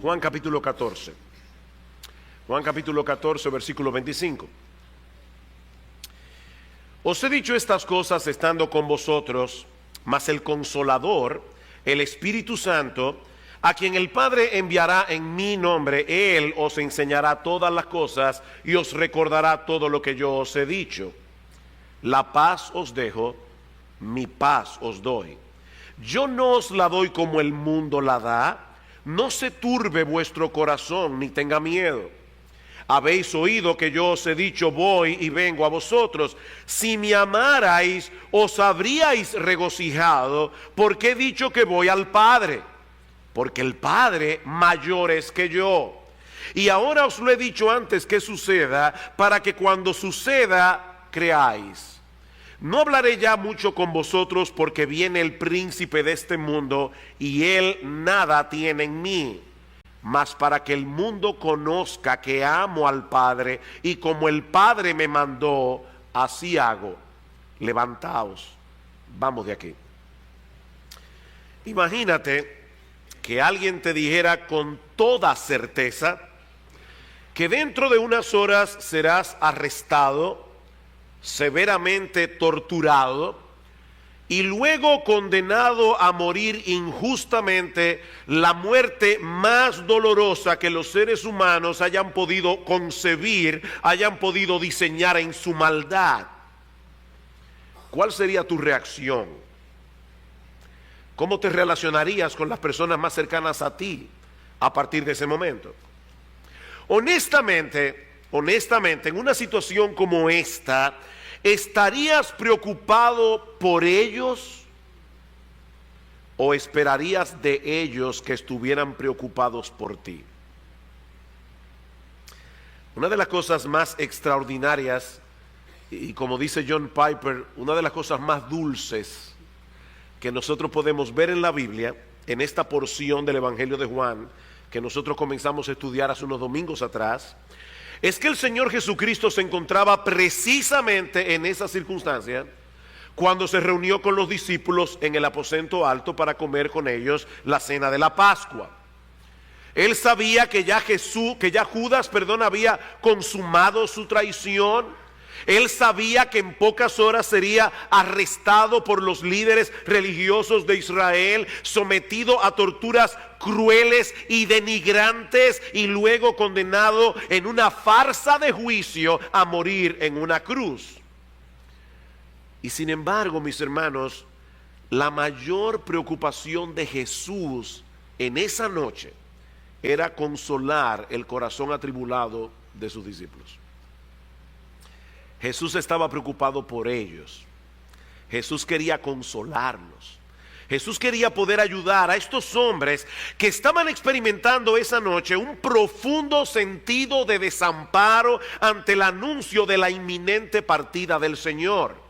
Juan capítulo 14. Juan capítulo 14, versículo 25. Os he dicho estas cosas estando con vosotros, mas el Consolador, el Espíritu Santo, a quien el Padre enviará en mi nombre, Él os enseñará todas las cosas y os recordará todo lo que yo os he dicho. La paz os dejo, mi paz os doy. Yo no os la doy como el mundo la da. No se turbe vuestro corazón ni tenga miedo. Habéis oído que yo os he dicho, voy y vengo a vosotros. Si me amarais, os habríais regocijado, porque he dicho que voy al Padre, porque el Padre mayor es que yo. Y ahora os lo he dicho antes que suceda, para que cuando suceda, creáis. No hablaré ya mucho con vosotros, porque viene el príncipe de este mundo, y él nada tiene en mí. Mas para que el mundo conozca que amo al Padre, y como el Padre me mandó, así hago. Levantaos, vamos de aquí. Imagínate que alguien te dijera con toda certeza que dentro de unas horas serás arrestado, severamente torturado y luego condenado a morir injustamente, la muerte más dolorosa que los seres humanos hayan podido concebir, hayan podido diseñar en su maldad. ¿Cuál sería tu reacción? ¿Cómo te relacionarías con las personas más cercanas a ti a partir de ese momento? Honestamente, en una situación como esta, ¿estarías preocupado por ellos o esperarías de ellos que estuvieran preocupados por ti? Una de las cosas más extraordinarias, y como dice John Piper, una de las cosas más dulces que nosotros podemos ver en la Biblia, en esta porción del Evangelio de Juan, que nosotros comenzamos a estudiar hace unos domingos atrás, es que el Señor Jesucristo se encontraba precisamente en esa circunstancia cuando se reunió con los discípulos en el aposento alto para comer con ellos la cena de la Pascua. Él sabía que ya Judas había consumado su traición. Él sabía que en pocas horas sería arrestado por los líderes religiosos de Israel, sometido a torturas crueles y denigrantes y luego condenado en una farsa de juicio a morir en una cruz. Y sin embargo, mis hermanos, la mayor preocupación de Jesús en esa noche era consolar el corazón atribulado de sus discípulos. Jesús estaba preocupado por ellos. Jesús quería consolarlos. Jesús quería poder ayudar a estos hombres que estaban experimentando esa noche un profundo sentido de desamparo ante el anuncio de la inminente partida del Señor.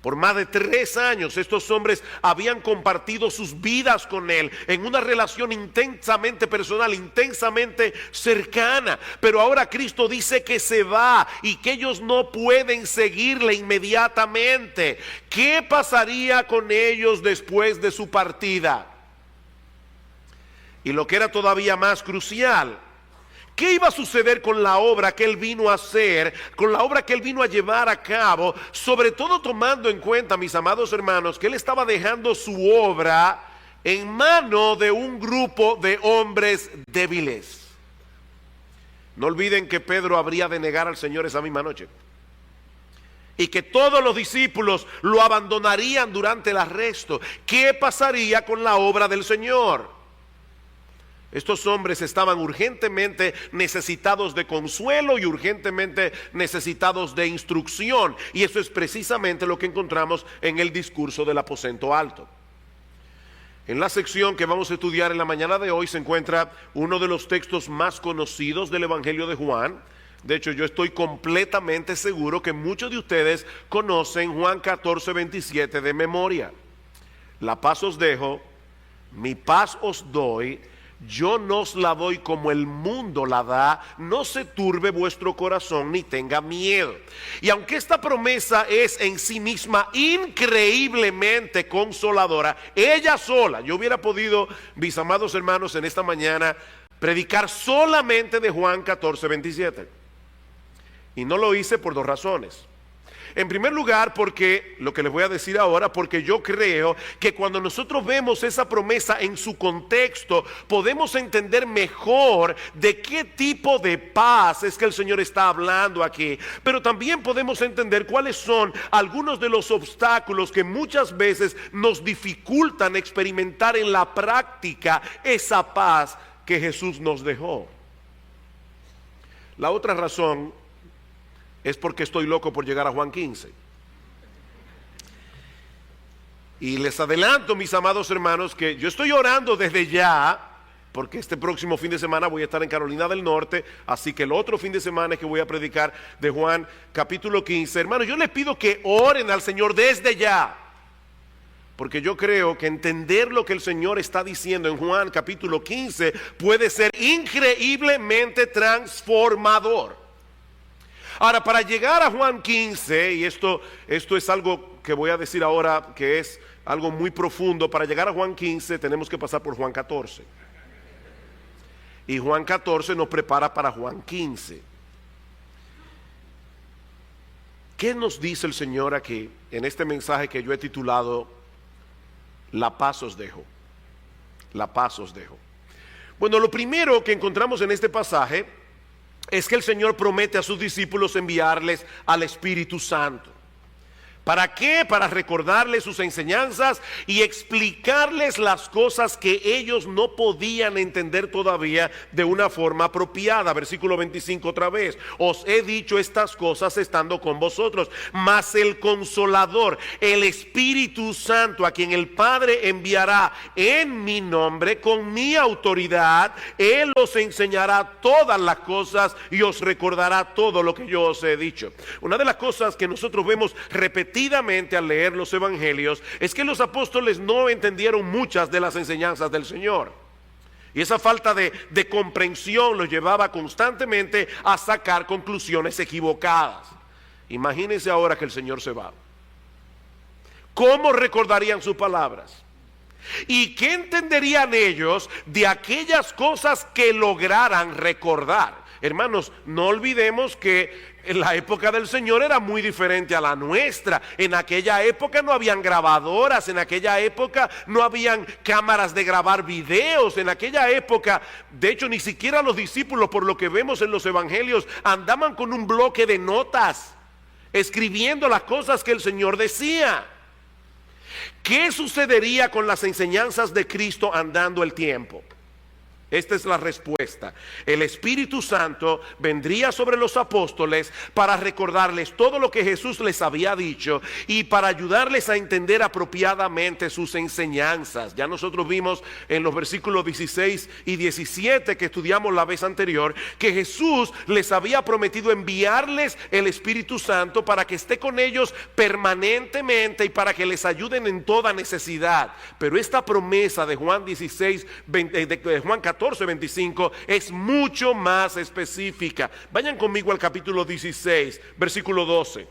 Por más de 3 años estos hombres habían compartido sus vidas con Él en una relación intensamente personal, intensamente cercana. Pero ahora Cristo dice que se va y que ellos no pueden seguirle inmediatamente. ¿Qué pasaría con ellos después de su partida? Y lo que era todavía más crucial, ¿qué iba a suceder con la obra que Él vino a hacer, con la obra que Él vino a llevar a cabo? Sobre todo tomando en cuenta, mis amados hermanos, que Él estaba dejando su obra en mano de un grupo de hombres débiles. No olviden que Pedro habría de negar al Señor esa misma noche, y que todos los discípulos lo abandonarían durante el arresto. ¿Qué pasaría con la obra del Señor? Estos hombres estaban urgentemente necesitados de consuelo y urgentemente necesitados de instrucción. Y eso es precisamente lo que encontramos en el discurso del aposento alto. En la sección que vamos a estudiar en la mañana de hoy se encuentra uno de los textos más conocidos del Evangelio de Juan. De hecho, yo estoy completamente seguro que muchos de ustedes conocen Juan 14, 27 de memoria. La paz os dejo, mi paz os doy. yo no os la doy como el mundo la da, no se turbe vuestro corazón ni tenga miedo. Y aunque esta promesa es en sí misma increíblemente consoladora, ella sola, yo hubiera podido, mis amados hermanos, en esta mañana predicar solamente de Juan 14:27. Y no lo hice por dos razones. En primer lugar, porque, lo que les voy a decir ahora, porque yo creo que cuando nosotros vemos esa promesa en su contexto, podemos entender mejor de qué tipo de paz es que el Señor está hablando aquí. Pero también podemos entender cuáles son algunos de los obstáculos que muchas veces nos dificultan experimentar en la práctica esa paz que Jesús nos dejó. La otra razón es porque estoy loco por llegar a Juan 15. Y les adelanto, mis amados hermanos, que yo estoy orando desde ya, porque este próximo fin de semana voy a estar en Carolina del Norte, así que el otro fin de semana es que voy a predicar de Juan capítulo 15. Hermanos, yo les pido que oren al Señor desde ya, porque yo creo que entender lo que el Señor está diciendo en Juan capítulo 15 puede ser increíblemente transformador. Ahora, para llegar a Juan 15, y esto es algo que voy a decir ahora que es algo muy profundo, para llegar a Juan 15 tenemos que pasar por Juan 14. Y Juan 14 nos prepara para Juan 15. ¿Qué nos dice el Señor aquí en este mensaje que yo he titulado La paz os dejo? La paz os dejo. Bueno, lo primero que encontramos en este pasaje es que el Señor promete a sus discípulos enviarles al Espíritu Santo. ¿Para qué? Para recordarles sus enseñanzas y explicarles las cosas que ellos no podían entender todavía de una forma apropiada. Versículo 25 otra vez. Os he dicho estas cosas estando con vosotros, mas el Consolador, el Espíritu Santo, a quien el Padre enviará en mi nombre, con mi autoridad, Él os enseñará todas las cosas y os recordará todo lo que yo os he dicho. Una de las cosas que nosotros vemos repetidamente al leer los evangelios es que los apóstoles no entendieron muchas de las enseñanzas del Señor, y esa falta de comprensión los llevaba constantemente a sacar conclusiones equivocadas. Imagínense ahora que el Señor se va, ¿cómo recordarían sus palabras? ¿Y qué entenderían ellos de aquellas cosas que lograran recordar? Hermanos, no olvidemos que la época del Señor era muy diferente a la nuestra. En aquella época no habían grabadoras, en aquella época no habían cámaras de grabar videos, en aquella época, de hecho, ni siquiera los discípulos, por lo que vemos en los evangelios, andaban con un bloque de notas, escribiendo las cosas que el Señor decía. ¿Qué sucedería con las enseñanzas de Cristo andando el tiempo? Esta es la respuesta. El Espíritu Santo vendría sobre los apóstoles para recordarles todo lo que Jesús les había dicho y para ayudarles a entender apropiadamente sus enseñanzas. Ya nosotros vimos en los versículos 16 y 17 que estudiamos la vez anterior que Jesús les había prometido enviarles el Espíritu Santo para que esté con ellos permanentemente y para que les ayuden en toda necesidad. Pero esta promesa de Juan 16, de Juan 14:25 es mucho más específica. Vayan conmigo al capítulo 16, versículo 12.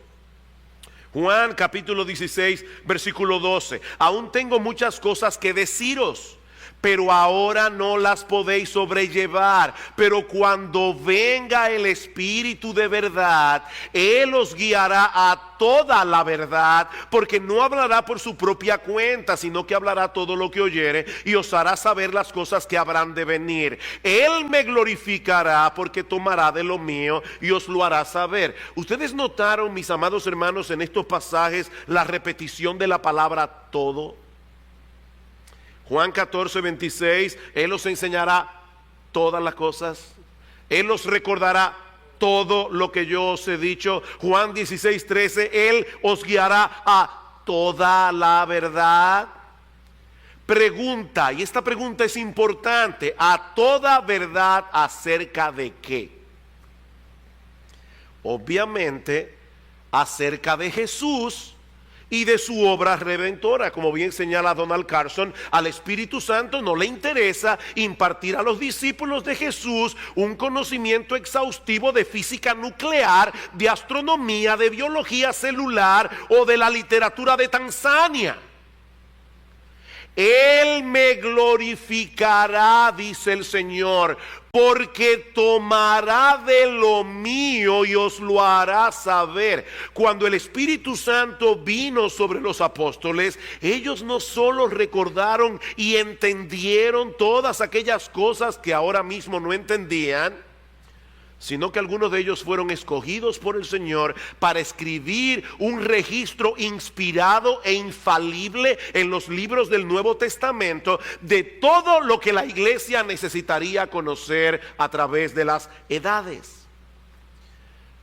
Juan capítulo 16, versículo 12. Aún tengo muchas cosas que deciros, pero ahora no las podéis sobrellevar. Pero cuando venga el Espíritu de verdad, Él os guiará a toda la verdad, porque no hablará por su propia cuenta, sino que hablará todo lo que oyere y os hará saber las cosas que habrán de venir. Él me glorificará, porque tomará de lo mío y os lo hará saber. Ustedes notaron, mis amados hermanos, en estos pasajes la repetición de la palabra todo. Juan 14:26, Él os enseñará todas las cosas. Él os recordará todo lo que yo os he dicho. Juan 16:13, Él os guiará a toda la verdad. Pregunta, y esta pregunta es importante: ¿a toda verdad acerca de qué? Obviamente, acerca de Jesús y de su obra redentora. Como bien señala Donald Carson, al Espíritu Santo no le interesa impartir a los discípulos de Jesús un conocimiento exhaustivo de física nuclear, de astronomía, de biología celular o de la literatura de Tanzania. Él me glorificará, dice el Señor, porque tomará de lo mío y os lo hará saber. Cuando el Espíritu Santo vino sobre los apóstoles, ellos no solo recordaron y entendieron todas aquellas cosas que ahora mismo no entendían, sino que algunos de ellos fueron escogidos por el Señor para escribir un registro inspirado e infalible en los libros del Nuevo Testamento de todo lo que la iglesia necesitaría conocer a través de las edades.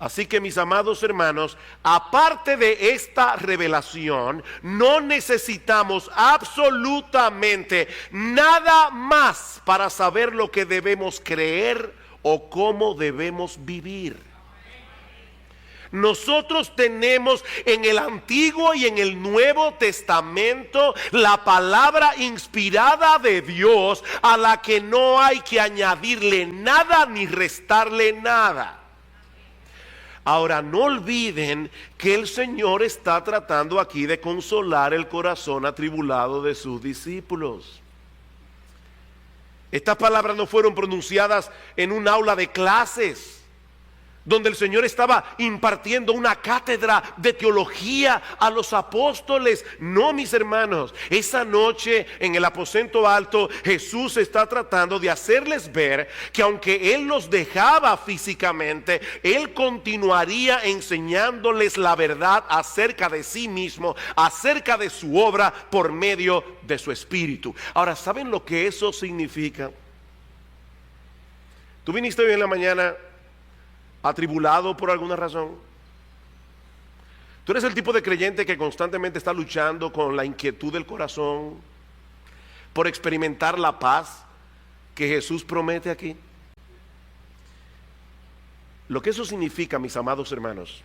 Así que, mis amados hermanos, aparte de esta revelación, no necesitamos absolutamente nada más para saber lo que debemos creer o cómo debemos vivir. Nosotros tenemos en el Antiguo y en el Nuevo Testamento la palabra inspirada de Dios, a la que no hay que añadirle nada ni restarle nada. Ahora, no olviden que el Señor está tratando aquí de consolar el corazón atribulado de sus discípulos. Estas palabras no fueron pronunciadas en un aula de clases, donde el Señor estaba impartiendo una cátedra de teología a los apóstoles. No, mis hermanos, esa noche en el aposento alto, Jesús está tratando de hacerles ver que aunque Él los dejaba físicamente, Él continuaría enseñándoles la verdad acerca de sí mismo, acerca de su obra por medio de su Espíritu. Ahora, ¿saben lo que eso significa? Tú viniste hoy en la mañana atribulado por alguna razón. Tú eres el tipo de creyente que constantemente está luchando con la inquietud del corazón por experimentar la paz que Jesús promete aquí. Lo que eso significa, mis amados hermanos,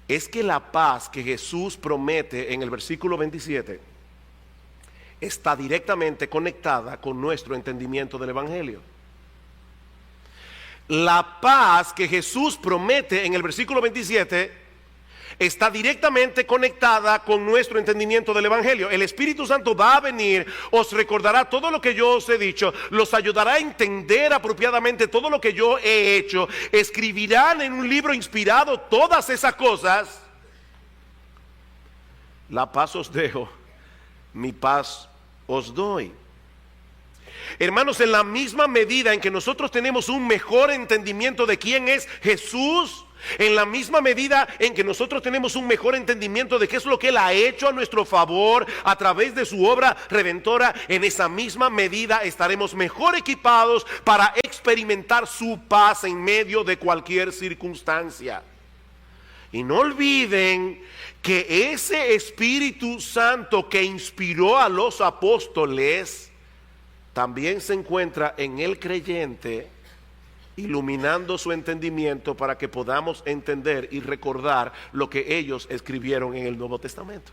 es que la paz que Jesús promete en el versículo 27 está directamente conectada con nuestro entendimiento del Evangelio. La paz que Jesús promete en el versículo 27 está directamente conectada con nuestro entendimiento del Evangelio. El Espíritu Santo va a venir, os recordará todo lo que yo os he dicho, los ayudará a entender apropiadamente todo lo que yo he hecho, escribirán en un libro inspirado todas esas cosas. La paz os dejo, mi paz os doy. Hermanos, en la misma medida en que nosotros tenemos un mejor entendimiento de quién es Jesús, en la misma medida en que nosotros tenemos un mejor entendimiento de qué es lo que Él ha hecho a nuestro favor a través de su obra redentora, en esa misma medida estaremos mejor equipados para experimentar su paz en medio de cualquier circunstancia. Y no olviden que ese Espíritu Santo que inspiró a los apóstoles también se encuentra en el creyente, iluminando su entendimiento para que podamos entender y recordar lo que ellos escribieron en el Nuevo Testamento.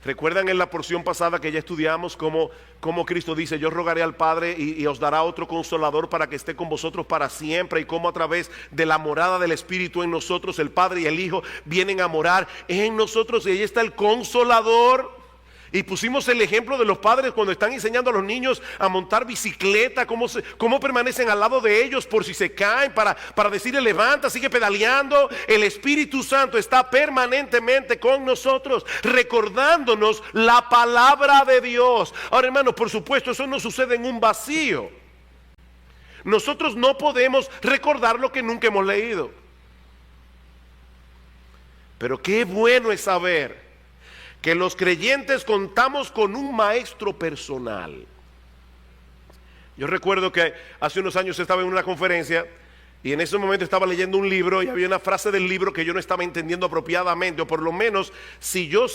¿Recuerdan en la porción pasada que ya estudiamos cómo Cristo dice: yo rogaré al Padre y os dará otro consolador para que esté con vosotros para siempre? Y cómo a través de la morada del Espíritu en nosotros, el Padre y el Hijo vienen a morar en nosotros, y ahí está el consolador. Y pusimos el ejemplo de los padres cuando están enseñando a los niños a montar bicicleta, cómo permanecen al lado de ellos por si se caen, para decirle: levanta, sigue pedaleando. El Espíritu Santo está permanentemente con nosotros, recordándonos la palabra de Dios. Ahora, hermanos, por supuesto, eso no sucede en un vacío. Nosotros no podemos recordar lo que nunca hemos leído. Pero qué bueno es saber que los creyentes contamos con un maestro personal. Yo recuerdo que hace unos años estaba en una conferencia y en ese momento estaba leyendo un libro y había una frase del libro que yo no estaba entendiendo apropiadamente, o por lo menos si yo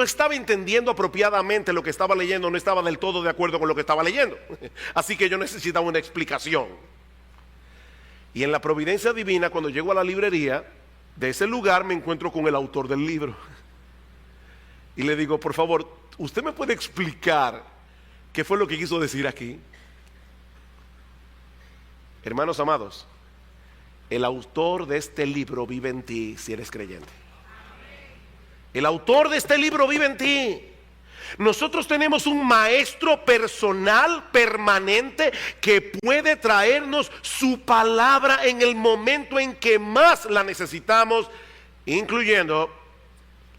estaba entendiendo apropiadamente lo que estaba leyendo, no estaba del todo de acuerdo con lo que estaba leyendo. Así que yo necesitaba una explicación. Y en la providencia divina, cuando llego a la librería, de ese lugar me encuentro con el autor del libro. Y le digo, por favor, ¿usted me puede explicar qué fue lo que quiso decir aquí? Hermanos amados, el autor de este libro vive en ti si eres creyente. El autor de este libro vive en ti. Nosotros tenemos un maestro personal, permanente, que puede traernos su palabra en el momento en que más la necesitamos, incluyendo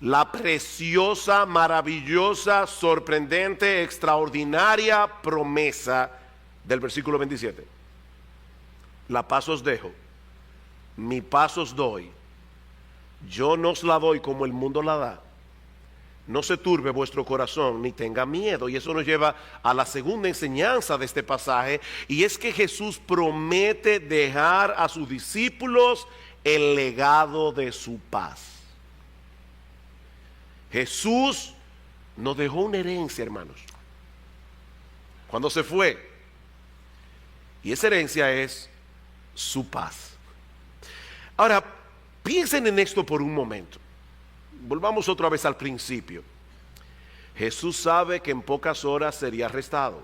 la preciosa, maravillosa, sorprendente, extraordinaria promesa del versículo 27. La paz os dejo, mi paz os doy. Yo no os la doy como el mundo la da. No se turbe vuestro corazón ni tenga miedo. Y eso nos lleva a la segunda enseñanza de este pasaje, y es que Jesús promete dejar a sus discípulos el legado de su paz. Jesús nos dejó una herencia, hermanos, cuando se fue. Y esa herencia es su paz. Ahora, piensen en esto por un momento. Volvamos otra vez al principio. Jesús sabe que en pocas horas sería arrestado,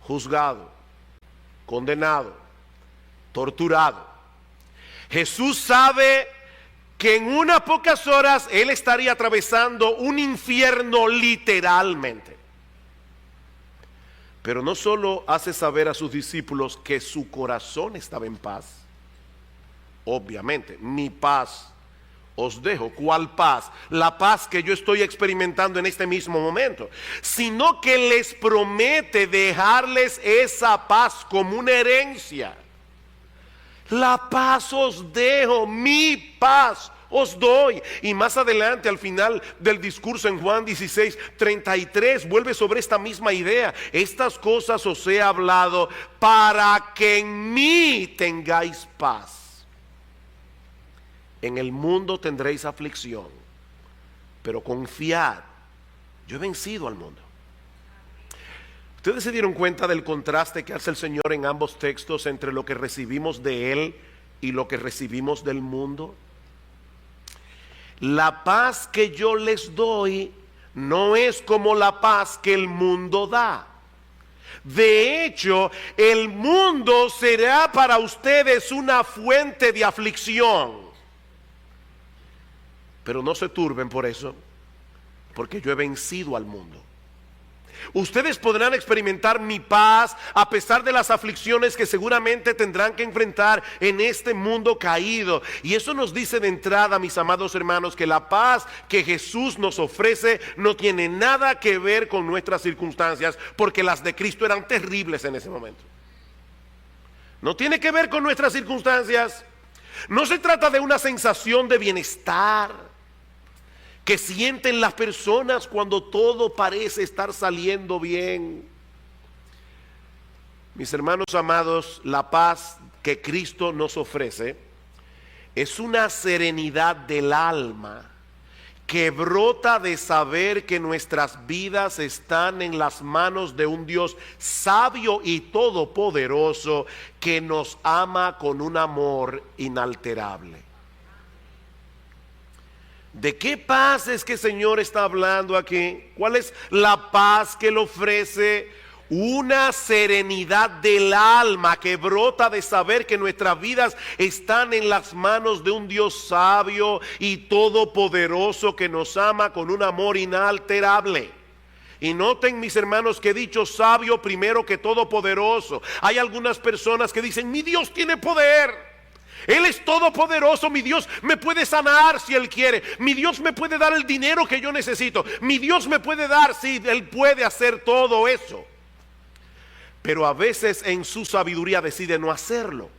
juzgado, condenado, torturado. Jesús sabe que en unas pocas horas Él estaría atravesando un infierno literalmente. Pero no solo hace saber a sus discípulos que su corazón estaba en paz. Obviamente, mi paz os dejo. ¿Cuál paz? La paz que yo estoy experimentando en este mismo momento. Sino que les promete dejarles esa paz como una herencia. La paz os dejo, mi paz os doy. Y más adelante, al final del discurso en Juan 16:33, vuelve sobre esta misma idea. Estas cosas os he hablado para que en mí tengáis paz. En el mundo tendréis aflicción, pero confiad, yo he vencido al mundo. ¿Ustedes se dieron cuenta del contraste que hace el Señor en ambos textos entre lo que recibimos de Él y lo que recibimos del mundo? La paz que yo les doy no es como la paz que el mundo da. De hecho, el mundo será para ustedes una fuente de aflicción. Pero no se turben por eso, porque yo he vencido al mundo. Ustedes podrán experimentar mi paz a pesar de las aflicciones que seguramente tendrán que enfrentar en este mundo caído. Y eso nos dice de entrada, mis amados hermanos, que la paz que Jesús nos ofrece no tiene nada que ver con nuestras circunstancias, porque las de Cristo eran terribles en ese momento. No tiene que ver con nuestras circunstancias. No se trata de una sensación de bienestar que sienten las personas cuando todo parece estar saliendo bien. Mis hermanos amados, la paz que Cristo nos ofrece es una serenidad del alma que brota de saber que nuestras vidas están en las manos de un Dios sabio y todopoderoso que nos ama con un amor inalterable. ¿De qué paz es que el Señor está hablando aquí? ¿Cuál es la paz que Él ofrece? Una serenidad del alma que brota de saber que nuestras vidas están en las manos de un Dios sabio y todopoderoso que nos ama con un amor inalterable. Y noten, mis hermanos, que he dicho sabio primero que todopoderoso. Hay algunas personas que dicen, mi Dios tiene poder. Él es todopoderoso, mi Dios me puede sanar si Él quiere. Mi Dios me puede dar el dinero que yo necesito. Mi Dios me puede dar, sí, Él puede hacer todo eso. Pero a veces en su sabiduría decide no hacerlo.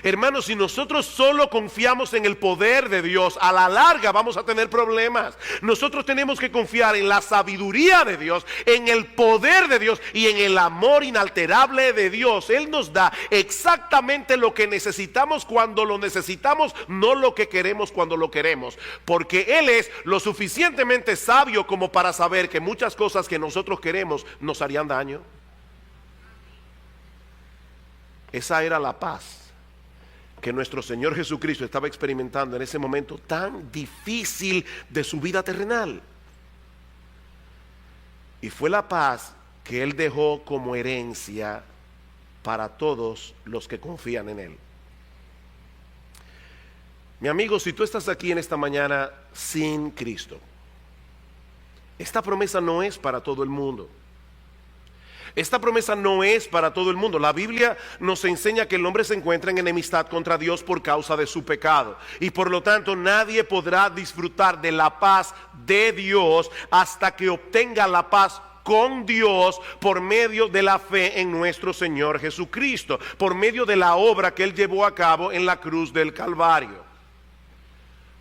Hermanos, si nosotros solo confiamos en el poder de Dios, a la larga vamos a tener problemas. Nosotros tenemos que confiar en la sabiduría de Dios, en el poder de Dios y en el amor inalterable de Dios. Él nos da exactamente lo que necesitamos cuando lo necesitamos, no lo que queremos cuando lo queremos. Porque Él es lo suficientemente sabio como para saber que muchas cosas que nosotros queremos nos harían daño. Esa era la paz que nuestro Señor Jesucristo estaba experimentando en ese momento tan difícil de su vida terrenal. Y fue la paz que Él dejó como herencia para todos los que confían en Él. Mi amigo, si tú estás aquí en esta mañana sin Cristo, esta promesa no es para todo el mundo. Esta promesa no es para todo el mundo. La Biblia nos enseña que el hombre se encuentra en enemistad contra Dios por causa de su pecado. Y por lo tanto nadie podrá disfrutar de la paz de Dios hasta que obtenga la paz con Dios por medio de la fe en nuestro Señor Jesucristo, por medio de la obra que Él llevó a cabo en la cruz del Calvario.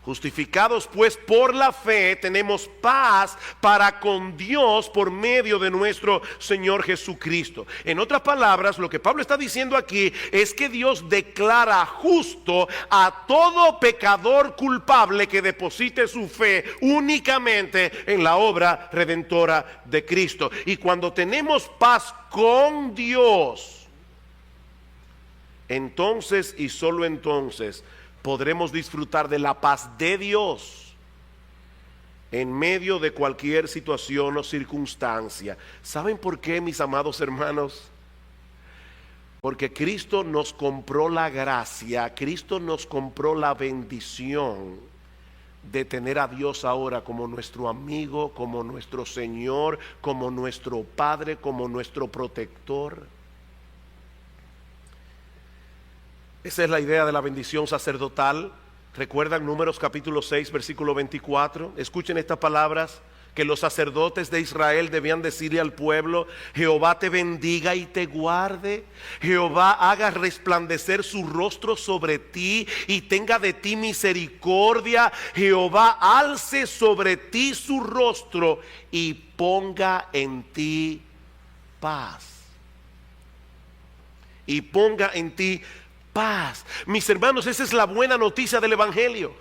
Justificados pues por la fe, tenemos paz para con Dios por medio de nuestro Señor Jesucristo. En otras palabras, lo que Pablo está diciendo aquí es que Dios declara justo a todo pecador culpable que deposite su fe únicamente en la obra redentora de Cristo. Y cuando tenemos paz con Dios, entonces y solo entonces podremos disfrutar de la paz de Dios en medio de cualquier situación o circunstancia. ¿Saben por qué, mis amados hermanos? Porque Cristo nos compró la gracia, Cristo nos compró la bendición de tener a Dios ahora como nuestro amigo, como nuestro Señor, como nuestro Padre, como nuestro protector. Esa es la idea de la bendición sacerdotal. ¿Recuerdan Números capítulo 6, versículo 24? Escuchen estas palabras que los sacerdotes de Israel debían decirle al pueblo: Jehová te bendiga y te guarde. Jehová haga resplandecer su rostro sobre ti y tenga de ti misericordia. Jehová alce sobre ti su rostro y ponga en ti paz. Y ponga en ti paz. Mis hermanos, esa es la buena noticia del Evangelio.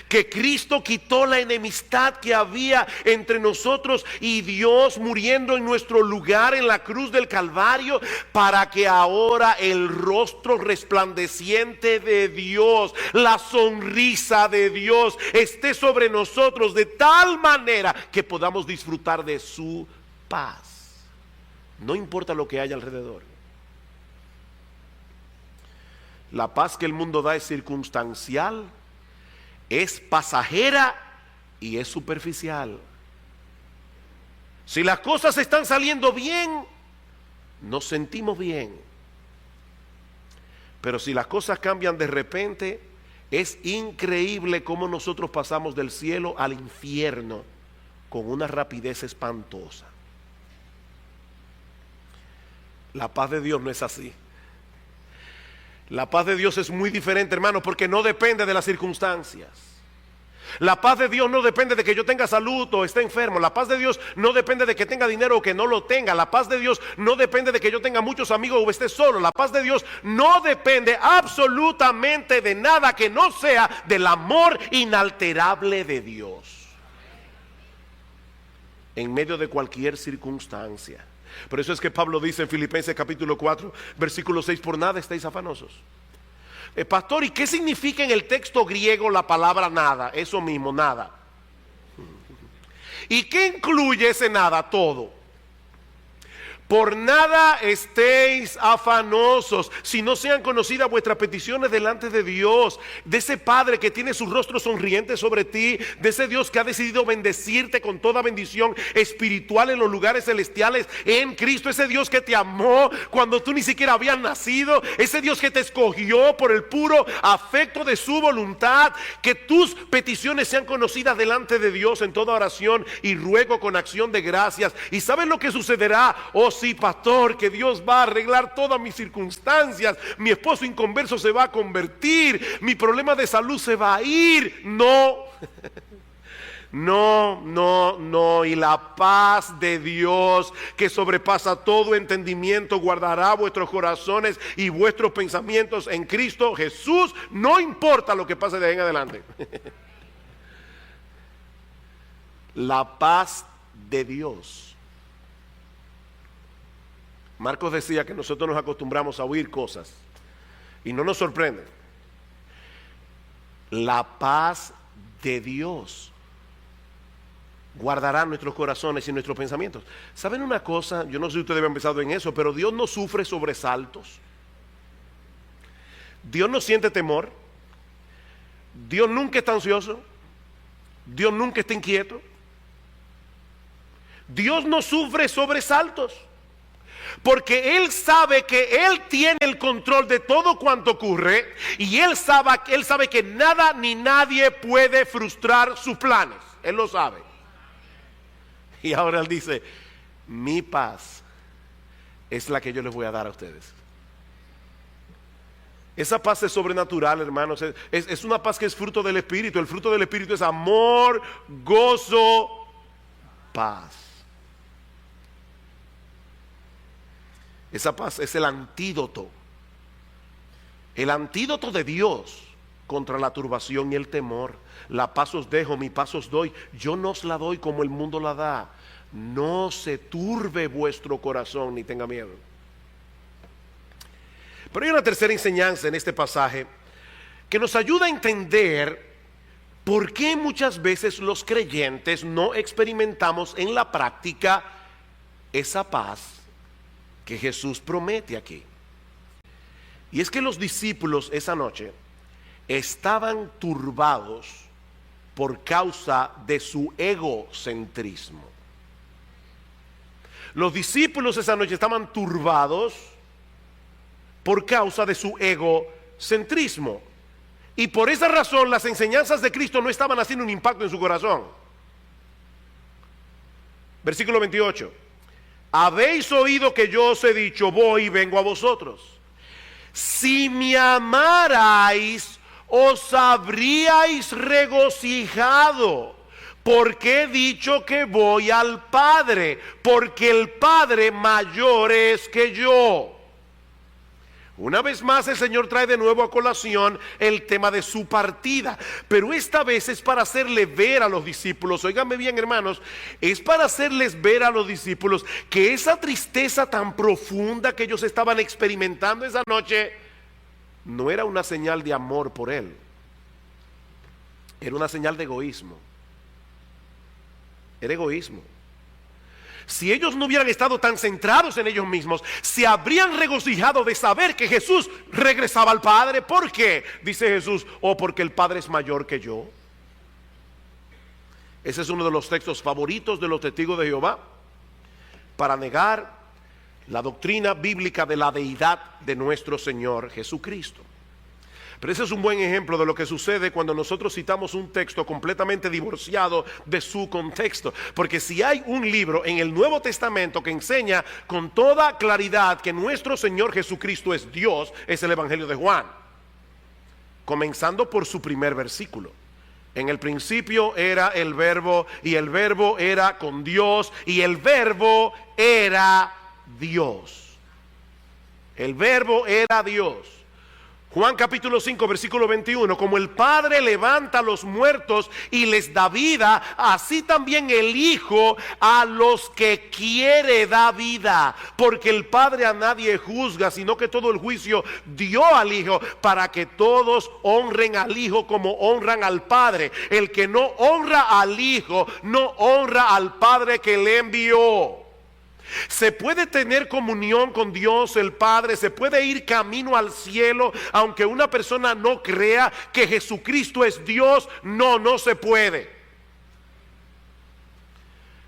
Que Cristo quitó la enemistad que había entre nosotros y Dios, muriendo en nuestro lugar en la cruz del Calvario, para que ahora el rostro resplandeciente de Dios, la sonrisa de Dios, esté sobre nosotros de tal manera que podamos disfrutar de su paz. No importa lo que haya alrededor. La paz que el mundo da es circunstancial, es pasajera y es superficial. Si las cosas están saliendo bien, nos sentimos bien. Pero si las cosas cambian de repente, es increíble cómo nosotros pasamos del cielo al infierno con una rapidez espantosa. La paz de Dios no es así. La paz de Dios es muy diferente, hermano, porque no depende de las circunstancias. La paz de Dios no depende de que yo tenga salud o esté enfermo. La paz de Dios no depende de que tenga dinero o que no lo tenga. La paz de Dios no depende de que yo tenga muchos amigos o esté solo. La paz de Dios no depende absolutamente de nada que no sea del amor inalterable de Dios en medio de cualquier circunstancia. Por eso es que Pablo dice en Filipenses capítulo 4, versículo 6, por nada estáis afanosos. Pastor, ¿y qué significa en el texto griego la palabra nada? Eso mismo, nada. ¿Y qué incluye ese nada? Todo. Por nada estéis afanosos, si no sean conocidas vuestras peticiones delante de Dios, de ese Padre que tiene su rostro sonriente sobre ti, de ese Dios que ha decidido bendecirte con toda bendición espiritual en los lugares celestiales en Cristo, ese Dios que te amó cuando tú ni siquiera habías nacido, ese Dios que te escogió por el puro afecto de su voluntad. Que tus peticiones sean conocidas delante de Dios en toda oración y ruego con acción de gracias. ¿Y sabes lo que sucederá? Oh sí, pastor, que Dios va a arreglar todas mis circunstancias. Mi esposo inconverso se va a convertir. Mi problema de salud se va a ir. No. No. Y la paz de Dios, que sobrepasa todo entendimiento, guardará vuestros corazones y vuestros pensamientos en Cristo Jesús. No importa lo que pase de ahí en adelante. La paz de Dios. Marcos decía que nosotros nos acostumbramos a oír cosas y no nos sorprende. La paz de Dios guardará nuestros corazones y nuestros pensamientos. ¿Saben una cosa? Yo no sé si ustedes habían pensado en eso, pero Dios no sufre sobresaltos. Dios no siente temor. Dios nunca está ansioso. Dios nunca está inquieto. Dios no sufre sobresaltos, porque Él sabe que Él tiene el control de todo cuanto ocurre, y Él sabe que nada ni nadie puede frustrar sus planes. Él lo sabe. Y ahora Él dice: mi paz es la que yo les voy a dar a ustedes. Esa paz es sobrenatural, hermanos. Es una paz que es fruto del Espíritu. El fruto del Espíritu es amor, gozo, paz. Esa paz es el antídoto de Dios contra la turbación y el temor. La paz os dejo, mi paz os doy. Yo no os la doy como el mundo la da. No se turbe vuestro corazón ni tenga miedo. Pero hay una tercera enseñanza en este pasaje que nos ayuda a entender por qué muchas veces los creyentes no experimentamos en la práctica esa paz que Jesús promete aquí. Y es que los discípulos esa noche estaban turbados por causa de su egocentrismo. Los discípulos esa noche estaban turbados por causa de su egocentrismo. Y por esa razón las enseñanzas de Cristo no estaban haciendo un impacto en su corazón. Versículo 28. Habéis oído que yo os he dicho, voy y vengo a vosotros. Si me amarais, os habríais regocijado, porque he dicho que voy al Padre, porque el Padre mayor es que yo. Una vez más el Señor trae de nuevo a colación el tema de su partida, pero esta vez es para hacerle ver a los discípulos, óiganme bien hermanos, es para hacerles ver a los discípulos que esa tristeza tan profunda que ellos estaban experimentando esa noche no era una señal de amor por Él, era una señal de egoísmo, era egoísmo. Si ellos no hubieran estado tan centrados en ellos mismos, se habrían regocijado de saber que Jesús regresaba al Padre. ¿Por qué? Dice Jesús, porque el Padre es mayor que yo. Ese es uno de los textos favoritos de los testigos de Jehová para negar la doctrina bíblica de la deidad de nuestro Señor Jesucristo. Pero ese es un buen ejemplo de lo que sucede cuando nosotros citamos un texto completamente divorciado de su contexto. Porque si hay un libro en el Nuevo Testamento que enseña con toda claridad que nuestro Señor Jesucristo es Dios, es el Evangelio de Juan. Comenzando por su primer versículo. En el principio era el Verbo, y el Verbo era con Dios, y el Verbo era Dios. El Verbo era Dios. Juan capítulo 5 versículo 21, como el Padre levanta a los muertos y les da vida, así también el Hijo a los que quiere da vida, porque el Padre a nadie juzga, sino que todo el juicio dio al Hijo, para que todos honren al Hijo como honran al Padre. El que no honra al Hijo, no honra al Padre que le envió. Se puede tener comunión con Dios el Padre, se puede ir camino al cielo, aunque una persona no crea que Jesucristo es Dios. No se puede.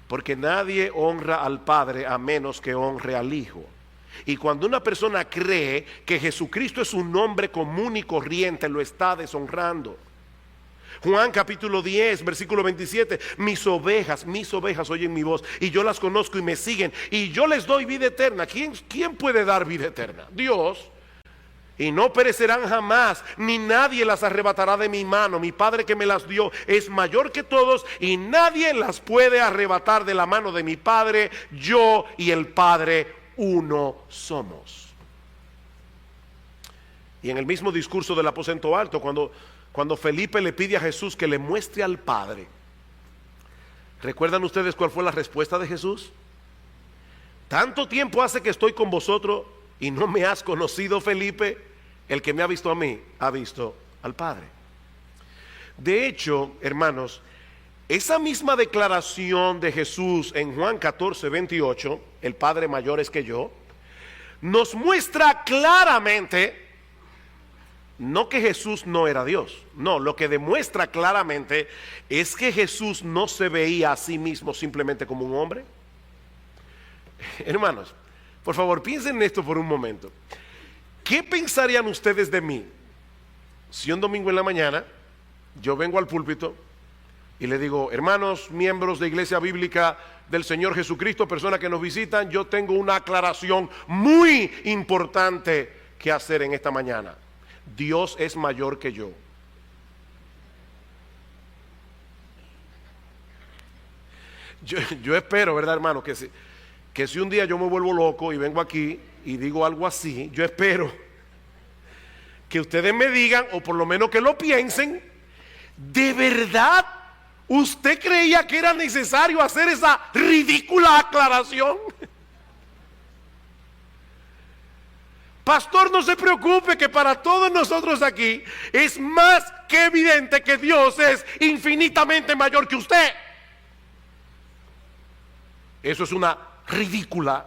Porque nadie honra al Padre a menos que honre al Hijo. Y cuando una persona cree que Jesucristo es un nombre común y corriente, lo está deshonrando. Juan capítulo 10 versículo 27, mis ovejas oyen mi voz y yo las conozco y me siguen y yo les doy vida eterna. ¿Quién puede dar vida eterna? Dios. Y no perecerán jamás, ni nadie las arrebatará de mi mano. Mi Padre que me las dio es mayor que todos y nadie las puede arrebatar de la mano de mi Padre. Yo y el Padre uno somos. Y en el mismo discurso del aposento alto, cuando Felipe le pide a Jesús que le muestre al Padre, ¿recuerdan ustedes cuál fue la respuesta de Jesús? Tanto tiempo hace que estoy con vosotros y no me has conocido, Felipe. El que me ha visto a mí, ha visto al Padre. De hecho, hermanos, esa misma declaración de Jesús en Juan 14, 28, el Padre mayor es que yo, nos muestra claramente, no que Jesús no era Dios, no, lo que demuestra claramente es que Jesús no se veía a sí mismo simplemente como un hombre. Hermanos, por favor, piensen en esto por un momento. ¿Qué pensarían ustedes de mí si un domingo en la mañana yo vengo al púlpito y le digo, hermanos, miembros de Iglesia Bíblica del Señor Jesucristo, personas que nos visitan, yo tengo una aclaración muy importante que hacer en esta mañana? Dios es mayor que yo. Yo espero, ¿verdad, hermano? Que si un día yo me vuelvo loco y vengo aquí y digo algo así, yo espero que ustedes me digan, o por lo menos que lo piensen, ¿de verdad usted creía que era necesario hacer esa ridícula aclaración? Pastor, no se preocupe, que para todos nosotros aquí es más que evidente que Dios es infinitamente mayor que usted. Eso es una ridícula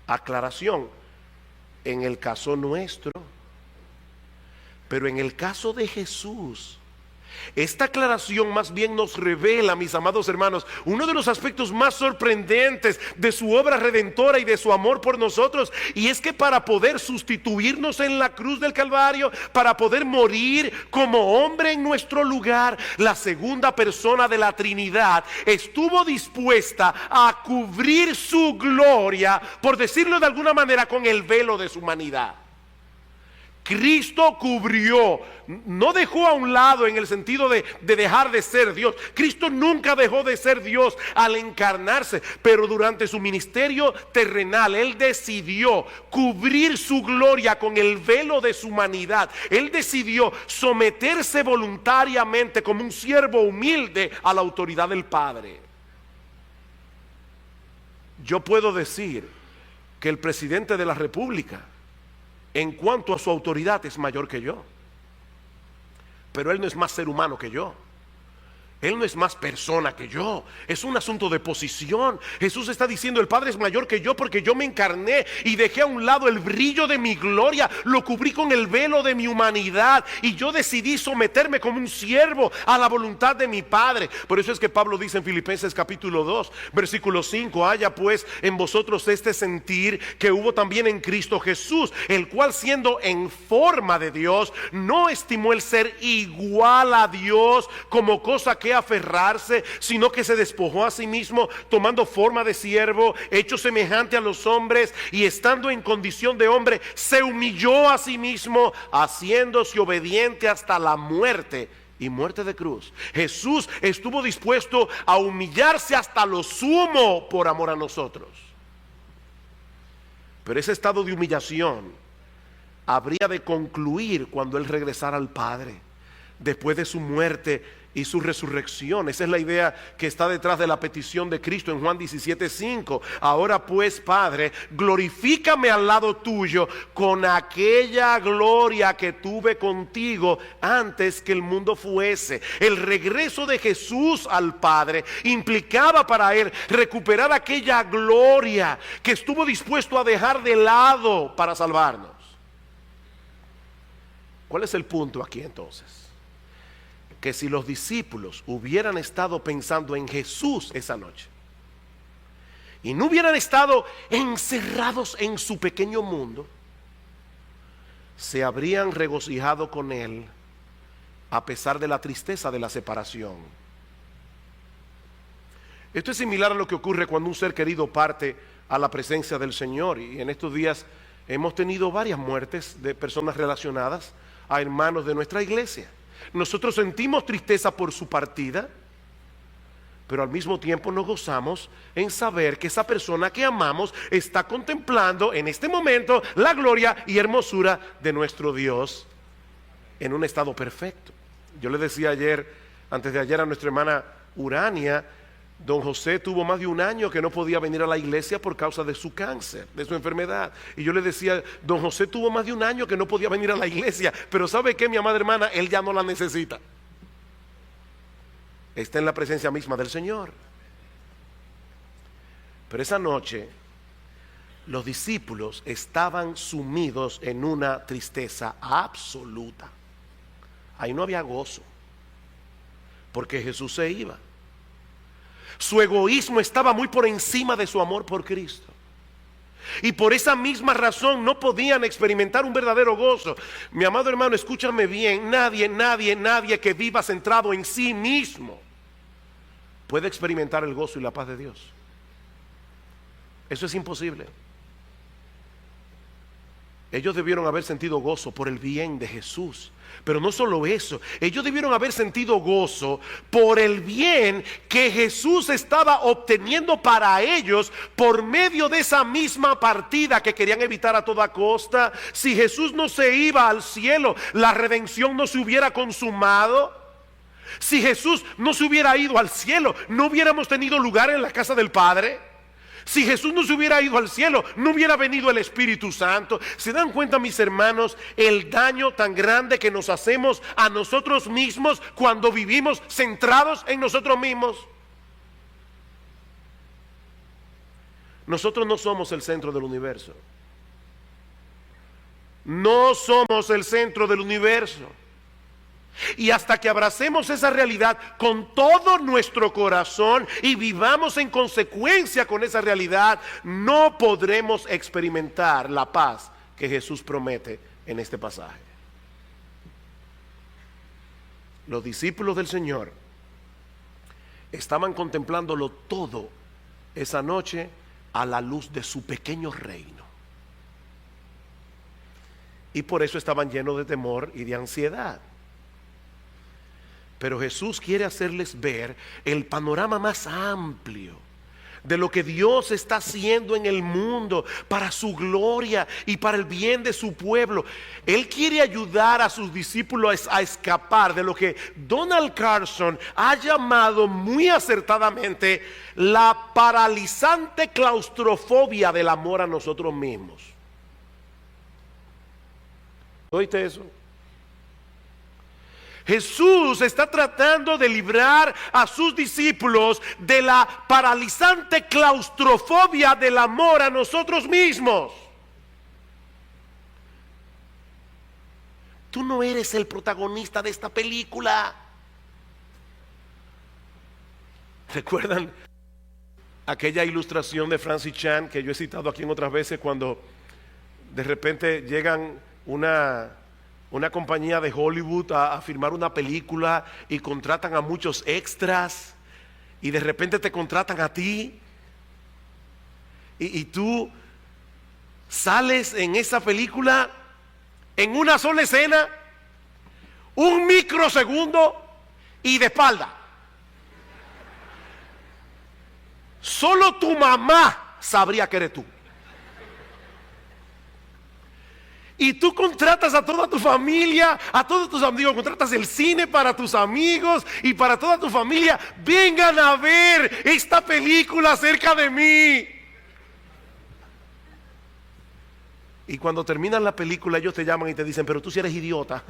aclaración en el caso nuestro. Pero en el caso de Jesús, esta aclaración más bien nos revela, mis amados hermanos, uno de los aspectos más sorprendentes de su obra redentora y de su amor por nosotros, y es que para poder sustituirnos en la cruz del Calvario, para poder morir como hombre en nuestro lugar, la segunda persona de la Trinidad estuvo dispuesta a cubrir su gloria, por decirlo de alguna manera, con el velo de su humanidad. Cristo cubrió, no dejó a un lado en el sentido de dejar de ser Dios. Cristo nunca dejó de ser Dios al encarnarse, pero durante su ministerio terrenal, Él decidió cubrir su gloria con el velo de su humanidad. Él decidió someterse voluntariamente como un siervo humilde a la autoridad del Padre. Yo puedo decir que el presidente de la República, en cuanto a su autoridad, es mayor que yo, pero él no es más ser humano que yo. Él no es más persona que yo. Es un asunto de posición. Jesús está diciendo, el Padre es mayor que yo porque yo me encarné y dejé a un lado el brillo de mi gloria, lo cubrí con el velo de mi humanidad, y yo decidí someterme como un siervo a la voluntad de mi Padre. Por eso es que Pablo dice en Filipenses capítulo 2, versículo 5, haya pues en vosotros este sentir que hubo también en Cristo Jesús, el cual siendo en forma de Dios, no estimó el ser igual a Dios como cosa que aferrarse, sino que se despojó a sí mismo, tomando forma de siervo, hecho semejante a los hombres, y estando en condición de hombre, se humilló a sí mismo, haciéndose obediente hasta la muerte, y muerte de cruz. Jesús estuvo dispuesto a humillarse hasta lo sumo por amor a nosotros. Pero ese estado de humillación habría de concluir cuando Él regresara al Padre, después de su muerte y su resurrección. Esa es la idea que está detrás de la petición de Cristo en Juan 17:5. Ahora pues, Padre, glorifícame al lado tuyo con aquella gloria que tuve contigo antes que el mundo fuese. El regreso de Jesús al Padre implicaba para Él recuperar aquella gloria que estuvo dispuesto a dejar de lado para salvarnos. ¿Cuál es el punto aquí entonces? Que si los discípulos hubieran estado pensando en Jesús esa noche y no hubieran estado encerrados en su pequeño mundo, se habrían regocijado con Él a pesar de la tristeza de la separación. Esto es similar a lo que ocurre cuando un ser querido parte a la presencia del Señor, y en estos días hemos tenido varias muertes de personas relacionadas a hermanos de nuestra iglesia. Nosotros sentimos tristeza por su partida, pero al mismo tiempo nos gozamos en saber que esa persona que amamos está contemplando en este momento la gloria y hermosura de nuestro Dios en un estado perfecto. Yo le decía antes de ayer a nuestra hermana Urania, don José tuvo más de un año que no podía venir a la iglesia por causa de su cáncer, de su enfermedad. Y yo le decía, don José tuvo más de un año que no podía venir a la iglesia, pero ¿sabe qué, mi amada hermana? Él ya no la necesita. está en la presencia misma del Señor. Pero esa noche los discípulos estaban sumidos en una tristeza absoluta. Ahí no había gozo, porque Jesús se iba. Su egoísmo estaba muy por encima de su amor por Cristo. Y por esa misma razón no podían experimentar un verdadero gozo. Mi amado hermano, escúchame bien. Nadie que viva centrado en sí mismo puede experimentar el gozo y la paz de Dios. Eso es imposible. Ellos debieron haber sentido gozo por el bien de Jesús. Pero no solo eso, ellos debieron haber sentido gozo por el bien que Jesús estaba obteniendo para ellos por medio de esa misma partida que querían evitar a toda costa. Si Jesús no se iba al cielo, la redención no se hubiera consumado. Si Jesús no se hubiera ido al cielo, no hubiéramos tenido lugar en la casa del Padre. Si Jesús no se hubiera ido al cielo, no hubiera venido el Espíritu Santo. ¿Se dan cuenta, mis hermanos, el daño tan grande que nos hacemos a nosotros mismos cuando vivimos centrados en nosotros mismos? Nosotros no somos el centro del universo. No somos el centro del universo. Y hasta que abracemos esa realidad con todo nuestro corazón y vivamos en consecuencia con esa realidad, no podremos experimentar la paz que Jesús promete en este pasaje. Los discípulos del Señor estaban contemplándolo todo esa noche a la luz de su pequeño reino. Y por eso estaban llenos de temor y de ansiedad. Pero Jesús quiere hacerles ver el panorama más amplio de lo que Dios está haciendo en el mundo para su gloria y para el bien de su pueblo. Él quiere ayudar a sus discípulos a escapar de lo que Donald Carson ha llamado muy acertadamente la paralizante claustrofobia del amor a nosotros mismos. ¿Oíste eso? Jesús está tratando de librar a sus discípulos de la paralizante claustrofobia del amor a nosotros mismos. Tú no eres el protagonista de esta película. ¿Recuerdan aquella ilustración de Francis Chan que yo he citado aquí en otras veces, cuando de repente llegan una compañía de Hollywood a filmar una película y contratan a muchos extras y de repente te contratan a ti y tú sales en esa película en una sola escena, un microsegundo y de espalda? Solo tu mamá sabría que eres tú. Y tú contratas a toda tu familia, a todos tus amigos, contratas el cine para tus amigos y para toda tu familia. Vengan a ver esta película acerca de mí. Y cuando terminan la película, ellos te llaman y te dicen: pero tú sí eres idiota.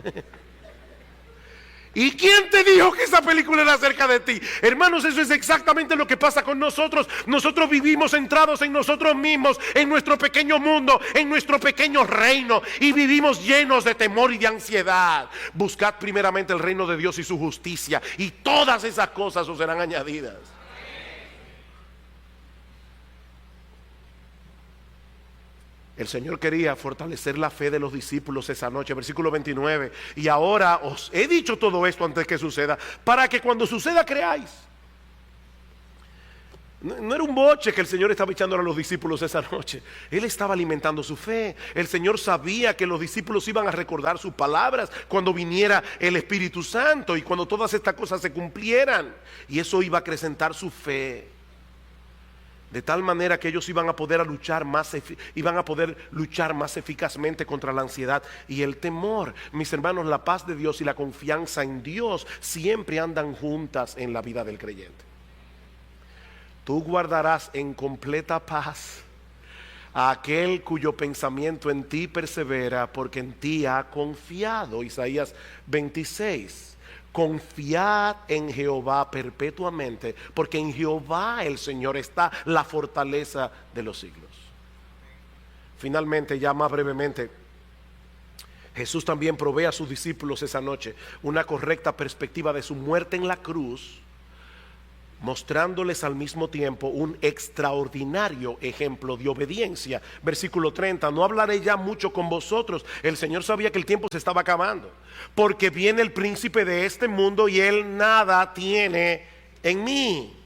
¿Y quién te dijo que esa película era acerca de ti? Hermanos, eso es exactamente lo que pasa con nosotros. Nosotros vivimos centrados en nosotros mismos, en nuestro pequeño mundo, en nuestro pequeño reino, y vivimos llenos de temor y de ansiedad. Buscad primeramente el reino de Dios y su justicia, y todas esas cosas os serán añadidas. El Señor quería fortalecer la fe de los discípulos esa noche, versículo 29. Y ahora os he dicho todo esto antes que suceda, para que cuando suceda creáis. No era un boche que el Señor estaba echándole a los discípulos esa noche. Él estaba alimentando su fe. El Señor sabía que los discípulos iban a recordar sus palabras cuando viniera el Espíritu Santo y cuando todas estas cosas se cumplieran. Y eso iba a acrecentar su fe, de tal manera que ellos iban a poder luchar más eficazmente contra la ansiedad y el temor. Mis hermanos, la paz de Dios y la confianza en Dios siempre andan juntas en la vida del creyente. Tú guardarás en completa paz a aquel cuyo pensamiento en ti persevera, porque en ti ha confiado. Isaías 26. Confiad en Jehová perpetuamente, porque en Jehová el Señor está la fortaleza de los siglos. Finalmente, ya más brevemente, Jesús también provee a sus discípulos esa noche una correcta perspectiva de su muerte en la cruz, mostrándoles al mismo tiempo un extraordinario ejemplo de obediencia. Versículo 30, no hablaré ya mucho con vosotros. El Señor sabía que el tiempo se estaba acabando, porque viene el príncipe de este mundo y él nada tiene en mí.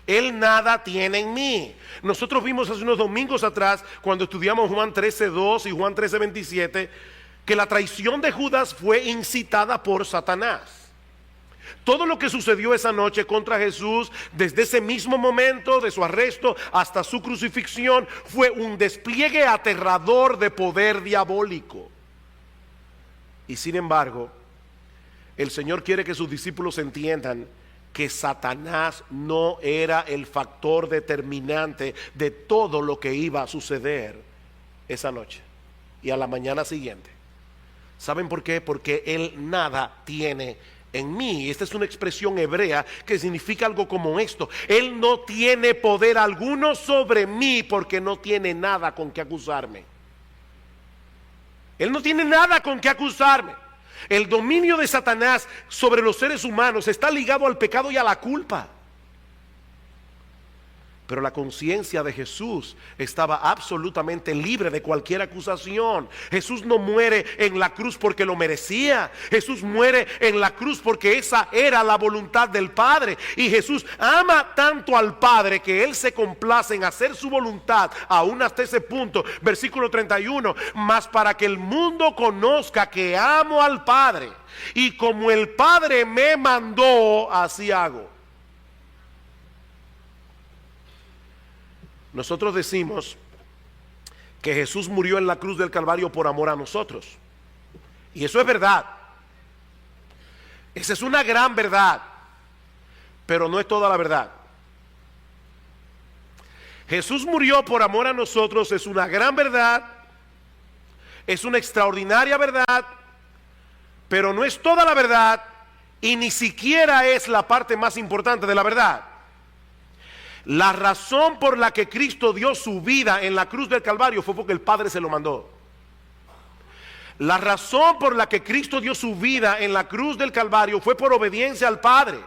Él nada tiene en mí. Nosotros vimos hace unos domingos atrás, cuando estudiamos Juan 13:2 y Juan 13:27, que la traición de Judas fue incitada por Satanás. Todo lo que sucedió esa noche contra Jesús, desde ese mismo momento de su arresto hasta su crucifixión, fue un despliegue aterrador de poder diabólico. Y sin embargo, el Señor quiere que sus discípulos entiendan que Satanás no era el factor determinante de todo lo que iba a suceder esa noche y a la mañana siguiente. ¿Saben por qué? Porque él nada tiene en mí. Esta es una expresión hebrea que significa algo como esto: él no tiene poder alguno sobre mí, porque no tiene nada con que acusarme. Él no tiene nada con que acusarme. El dominio de Satanás sobre los seres humanos está ligado al pecado y a la culpa. Pero la conciencia de Jesús estaba absolutamente libre de cualquier acusación. Jesús no muere en la cruz porque lo merecía. Jesús muere en la cruz porque esa era la voluntad del Padre. Y Jesús ama tanto al Padre que Él se complace en hacer su voluntad, aún hasta ese punto. Versículo 31, mas para que el mundo conozca que amo al Padre, y como el Padre me mandó, así hago. Nosotros decimos que Jesús murió en la cruz del Calvario por amor a nosotros. Y eso es verdad. Esa es una gran verdad. Pero no es toda la verdad. Jesús murió por amor a nosotros, es una gran verdad. Es una extraordinaria verdad. Pero no es toda la verdad. Y ni siquiera es la parte más importante de la verdad. La razón por la que Cristo dio su vida en la cruz del Calvario fue porque el Padre se lo mandó. La razón por la que Cristo dio su vida en la cruz del Calvario fue por obediencia al Padre.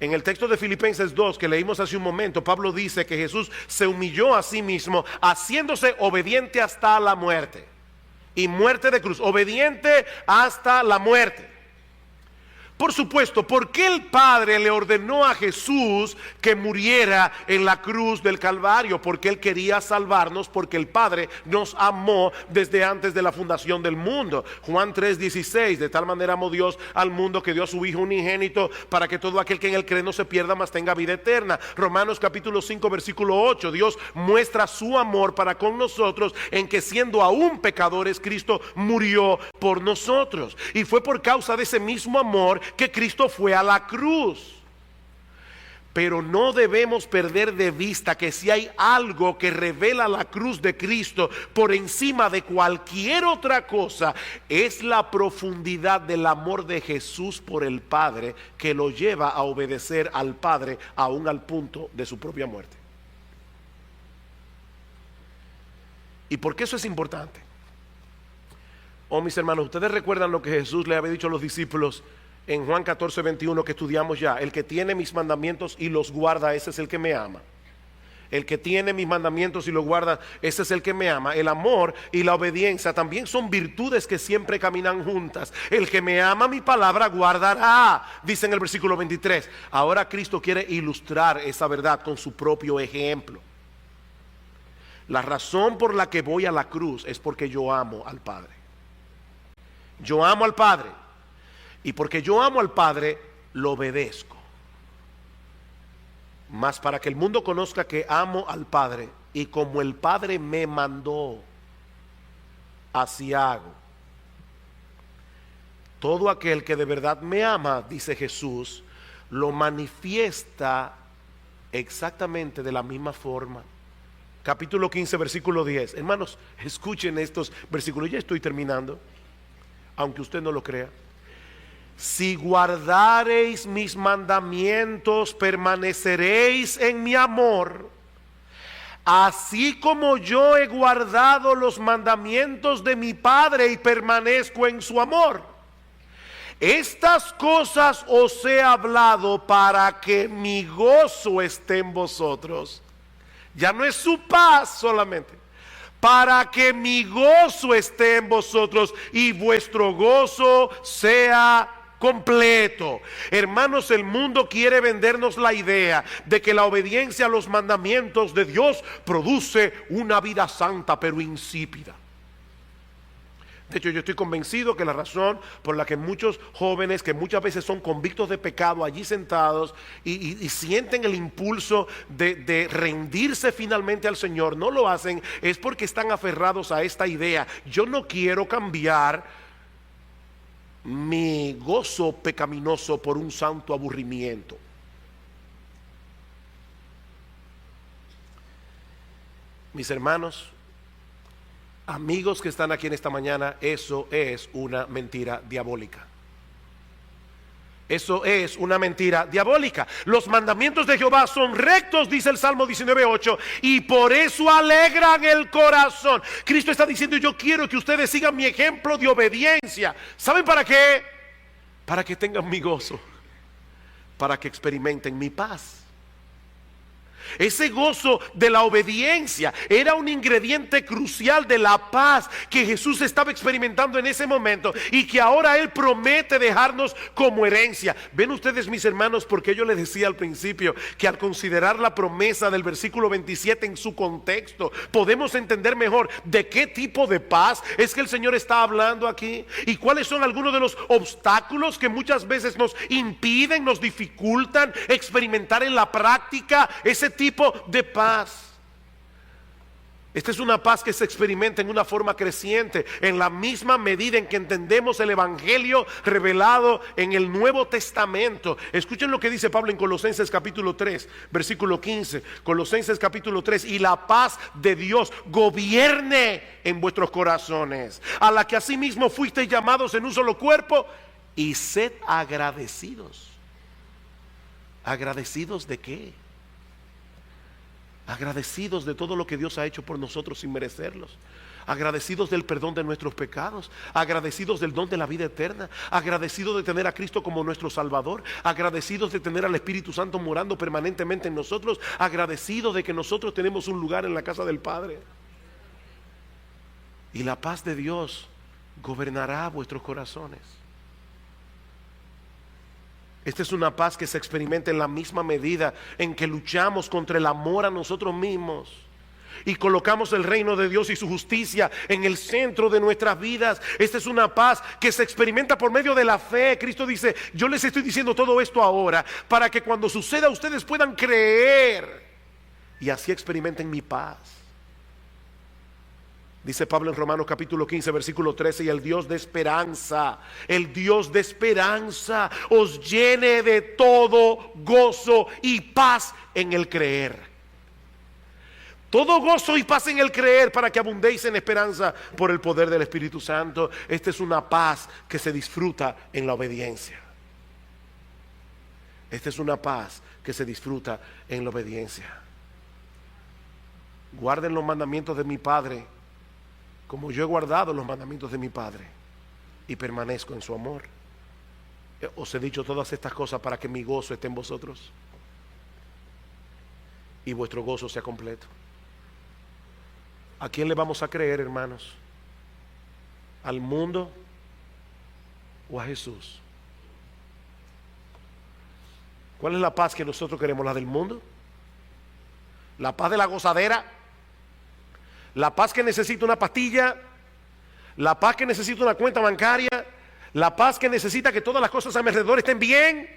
En el texto de Filipenses 2 que leímos hace un momento, Pablo dice que Jesús se humilló a sí mismo, haciéndose obediente hasta la muerte. Y muerte de cruz, obediente hasta la muerte. Por supuesto, ¿por qué el Padre le ordenó a Jesús que muriera en la cruz del Calvario? Porque Él quería salvarnos, porque el Padre nos amó desde antes de la fundación del mundo. Juan 3:16, de tal manera amó Dios al mundo que dio a su Hijo unigénito, para que todo aquel que en Él cree no se pierda, mas tenga vida eterna. Romanos capítulo 5 versículo 8, Dios muestra su amor para con nosotros en que siendo aún pecadores, Cristo murió por nosotros. Y fue por causa de ese mismo amor que Cristo fue a la cruz. Pero no debemos perder de vista que si hay algo que revela la cruz de Cristo por encima de cualquier otra cosa, es la profundidad del amor de Jesús por el Padre, que lo lleva a obedecer al Padre aún al punto de su propia muerte. ¿Y por qué eso es importante? Oh, mis hermanos, ustedes recuerdan lo que Jesús le había dicho a los discípulos en Juan 14:21 que estudiamos ya: el que tiene mis mandamientos y los guarda, ese es el que me ama. El que tiene mis mandamientos y los guarda, ese es el que me ama. El amor y la obediencia también son virtudes que siempre caminan juntas. El que me ama, mi palabra guardará, dice en el versículo 23. Ahora Cristo quiere ilustrar esa verdad con su propio ejemplo. La razón por la que voy a la cruz es porque yo amo al Padre. Yo amo al Padre. Y porque yo amo al Padre, lo obedezco. Mas para que el mundo conozca que amo al Padre, y como el Padre me mandó, así hago. Todo aquel que de verdad me ama, dice Jesús, lo manifiesta exactamente de la misma forma. Capítulo 15, versículo 10. Hermanos, escuchen estos versículos. Ya estoy terminando, aunque usted no lo crea. si guardareis mis mandamientos, permaneceréis en mi amor, así como yo he guardado los mandamientos de mi Padre y permanezco en su amor. Estas cosas os he hablado para que mi gozo esté en vosotros. Ya no es su paz solamente, para que mi gozo esté en vosotros y vuestro gozo sea completo. Hermanos, el mundo quiere vendernos la idea de que la obediencia a los mandamientos de Dios produce una vida santa pero insípida. De hecho, yo estoy convencido que la razón por la que muchos jóvenes que muchas veces son convictos de pecado allí sentados y sienten el impulso de rendirse finalmente al Señor, no lo hacen, es porque están aferrados a esta idea: yo no quiero cambiar mi gozo pecaminoso por un santo aburrimiento. Mis hermanos, amigos que están aquí en esta mañana, eso es una mentira diabólica. Eso es una mentira diabólica. Los mandamientos de Jehová son rectos, dice el Salmo 19:8, y por eso alegran el corazón. Cristo está diciendo: yo quiero que ustedes sigan mi ejemplo de obediencia. ¿Saben para qué? Para que tengan mi gozo, para que experimenten mi paz. Ese gozo de la obediencia era un ingrediente crucial de la paz que Jesús estaba experimentando en ese momento y que ahora Él promete dejarnos como herencia. Ven ustedes, mis hermanos, porque yo les decía al principio que al considerar la promesa del versículo 27 en su contexto, podemos entender mejor de qué tipo de paz es que el Señor está hablando aquí y cuáles son algunos de los obstáculos que muchas veces nos impiden, nos dificultan experimentar en la práctica ese tipo de paz. Esta es una paz que se experimenta en una forma creciente en la misma medida en que entendemos el evangelio revelado en el Nuevo Testamento. Escuchen lo que dice Pablo en Colosenses capítulo 3 versículo 15. Colosenses capítulo 3: y la paz de Dios gobierne en vuestros corazones, a la que asimismo fuisteis llamados en un solo cuerpo, y sed agradecidos. ¿Agradecidos de qué? Agradecidos de todo lo que Dios ha hecho por nosotros sin merecerlos, agradecidos del perdón de nuestros pecados, agradecidos del don de la vida eterna, agradecidos de tener a Cristo como nuestro Salvador, agradecidos de tener al Espíritu Santo morando permanentemente en nosotros, agradecidos de que nosotros tenemos un lugar en la casa del Padre. Y la paz de Dios gobernará vuestros corazones. Esta es una paz que se experimenta en la misma medida en que luchamos contra el amor a nosotros mismos y colocamos el reino de Dios y su justicia en el centro de nuestras vidas. Esta es una paz que se experimenta por medio de la fe. Cristo dice: yo les estoy diciendo todo esto ahora para que cuando suceda ustedes puedan creer y así experimenten mi paz. Dice Pablo en Romanos capítulo 15 versículo 13: y el Dios de esperanza os llene de todo gozo y paz en el creer. Todo gozo y paz en el creer, para que abundéis en esperanza por el poder del Espíritu Santo. Esta es una paz que se disfruta en la obediencia. Esta es una paz que se disfruta en la obediencia. Guarden los mandamientos de mi Padre, como yo he guardado los mandamientos de mi Padre, y permanezco en su amor. Os he dicho todas estas cosas para que mi gozo esté en vosotros y vuestro gozo sea completo. ¿A quién le vamos a creer, hermanos? ¿Al mundo o a Jesús? ¿Cuál es la paz que nosotros queremos? ¿La del mundo? ¿La paz de la gozadera? ¿La paz que necesita una pastilla? ¿La paz que necesita una cuenta bancaria? ¿La paz que necesita que todas las cosas a mi alrededor estén bien?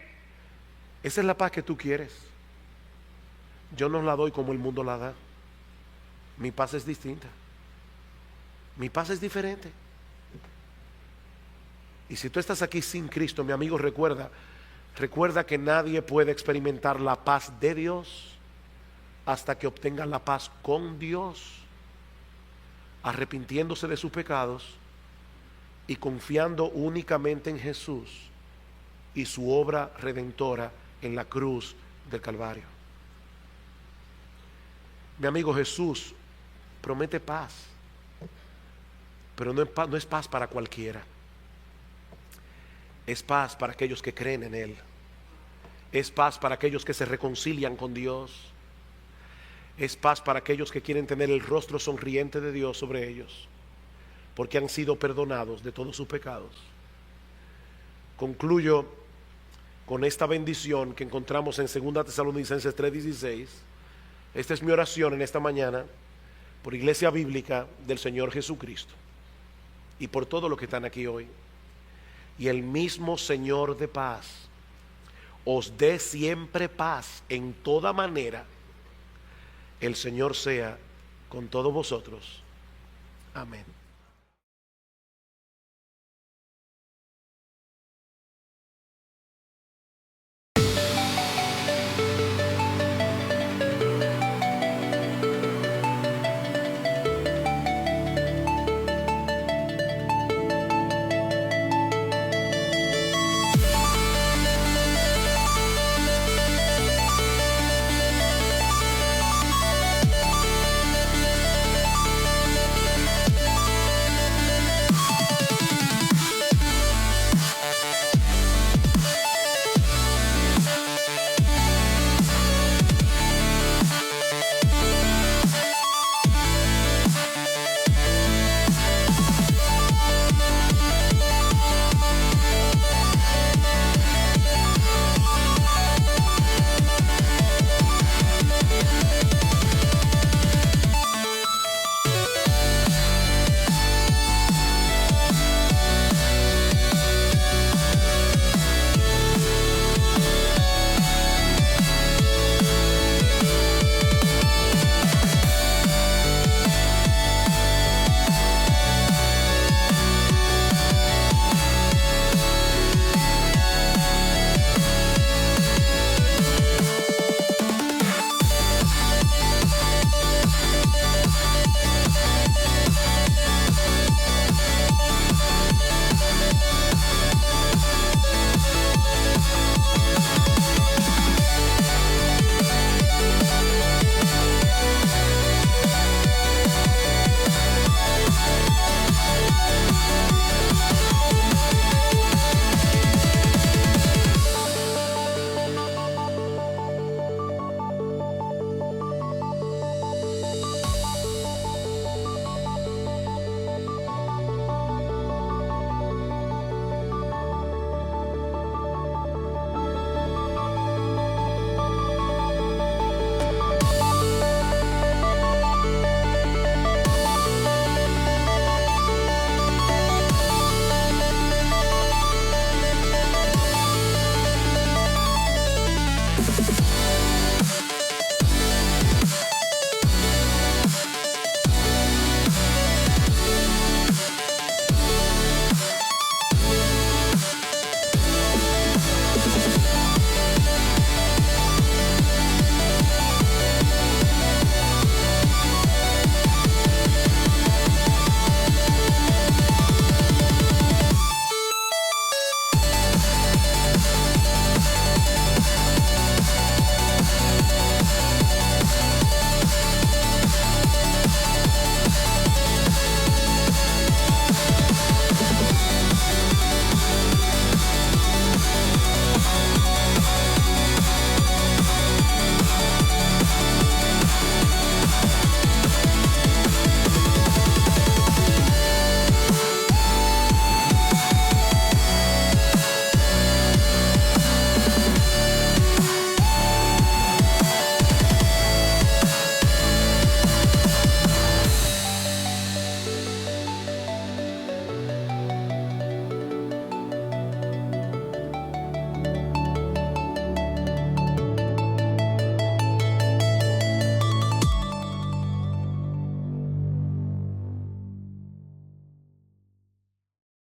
Esa es la paz que tú quieres. Yo no la doy como el mundo la da. Mi paz es distinta. Mi paz es diferente. Y si tú estás aquí sin Cristo, mi amigo, recuerda que nadie puede experimentar la paz de Dios hasta que obtenga la paz con Dios, arrepintiéndose de sus pecados y confiando únicamente en Jesús y su obra redentora en la cruz del Calvario. Mi amigo, Jesús promete paz, pero no es paz para cualquiera. Es paz para aquellos que creen en Él. Es paz para aquellos que se reconcilian con Dios. Es paz para aquellos que quieren tener el rostro sonriente de Dios sobre ellos, porque han sido perdonados de todos sus pecados. Concluyo con esta bendición que encontramos en 2 Tesalonicenses 3:16. Esta es mi oración en esta mañana por Iglesia Bíblica del Señor Jesucristo y por todos los que están aquí hoy. Y el mismo Señor de paz os dé siempre paz en toda manera. El Señor sea con todos vosotros. Amén.